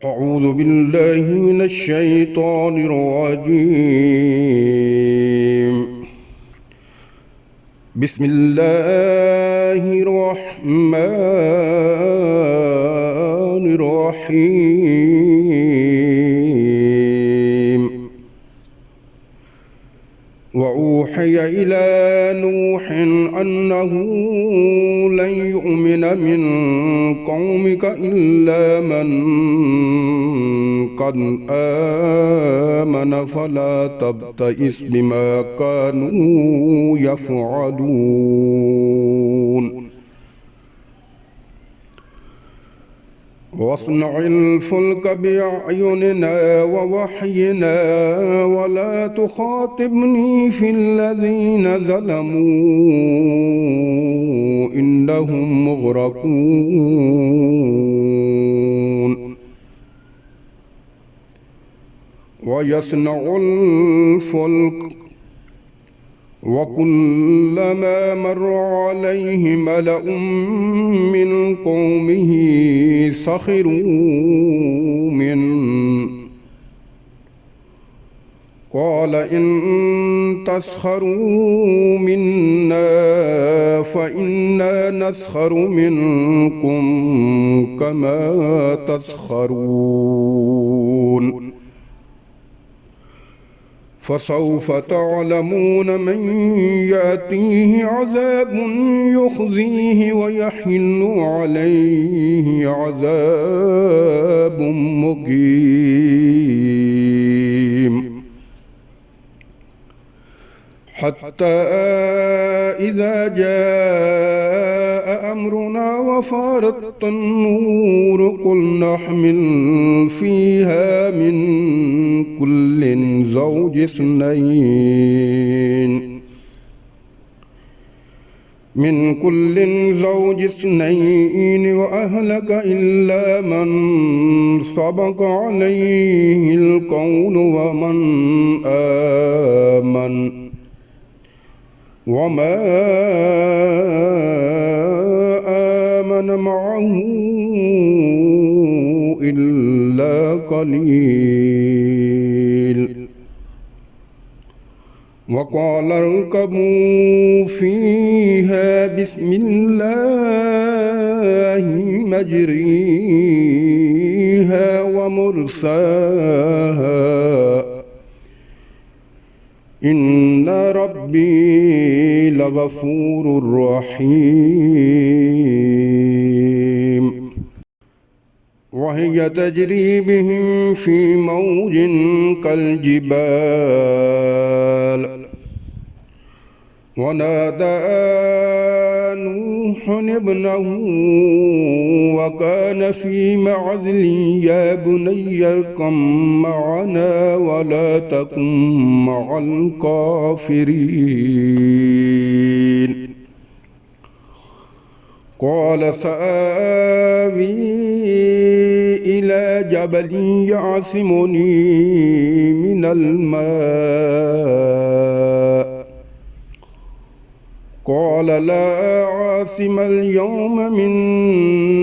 أعوذ بالله من الشيطان الرجيم. بسم الله الرحمن الرحيم. وأوحي إلى نوح أنه لن يؤمن من قومك إلا من قد آمن فلا تبتئس بما كانوا يفعلون. واصنع الفلك بأعيننا ووحينا ولا تخاطبني في الذين ظلموا إنهم مغرقون. ويصنع الفلك وكلما مر عليه ملأ من قومه سخروا منه قال إن تسخروا منا فإنا نسخر منكم كما تسخرون. فسوف تعلمون من يأتيه عذاب يخزيه ويحل عليه عذاب مقيم. حتى إذا جاء أمرنا وفارت النور قل نحمل فيها من كل زوج اثنين وأهلك إلا من سبق عليه القول ومن آمن وما آمن معه إلا قليل. وقال اركبوا فيها بسم الله مجريها ومرساها إن ربي لغفور رحيم. وهي تجري بهم في موج كالجبال. ونادى نوح ابنه وكان في معزل يا بني اركب معنا ولا تكن مع الكافرين. قال سآوي إلى جبل يعصمني من الماء قال لا عاصم اليوم من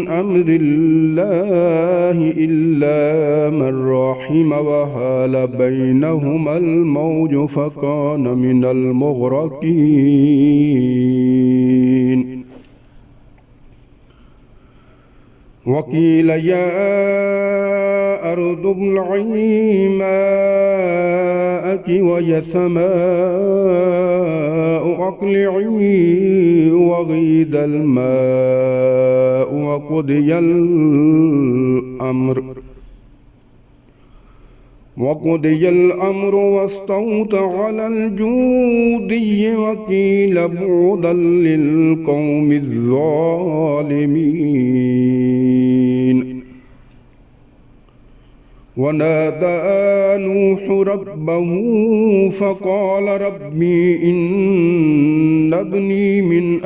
أمر الله إلا من رحم وحال بينهما الموج فكان من المغرقين. وقيل يا أرض ابلعي ماءك ويا سماء أقلعي وغيض الماء وقضي الأمر واستوت على الجودي وقيل بعدا للقوم الظالمين. ونادى نوح ربه فقال ربي إن ابني من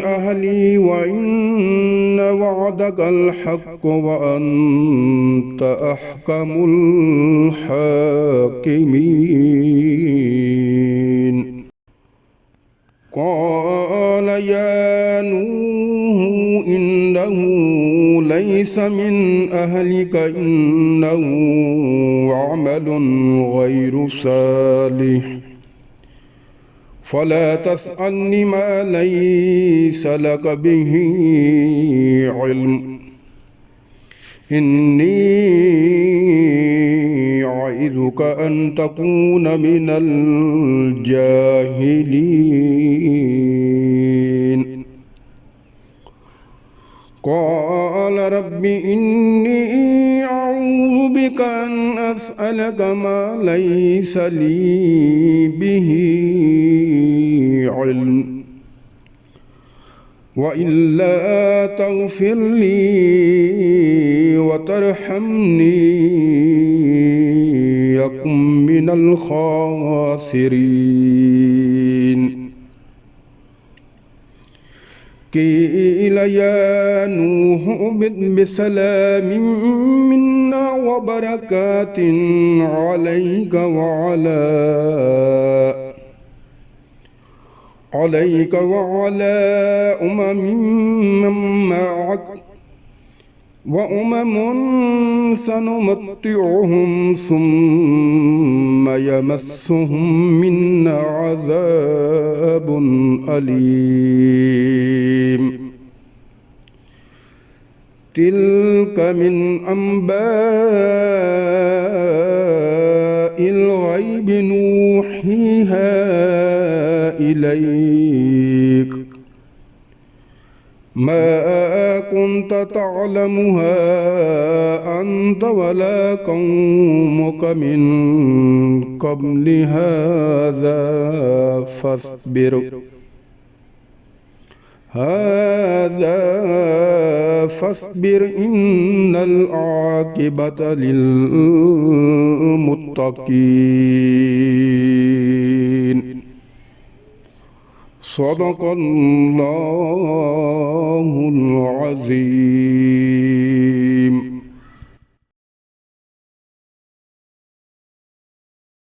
أهلي وإن وعدك الحق وأنت أحكم الحاكمين. قال يا نوح إنه ليس من أهلك إنه عمل غير صالح فلا تسألني ما ليس لك به علم إني أعظك أن تكون من الجاهلين قال رب إني أعوذ بك أن أسألك ما ليس لي به علم وإلا تغفر لي وترحمني يكن من الخاسرين قيل يا نوح اهبط بسلام منا وبركات عليك وعلى أمم معك وأمم سنمتعهم ثم يمسهم منا عذاب أليم تلك من أنباء الغيب نوحيها إليك ما كنت تعلمها أنت ولا قومك من قبل هذا فاصبر إن العاقبة للمتقين صدق الله العظيم.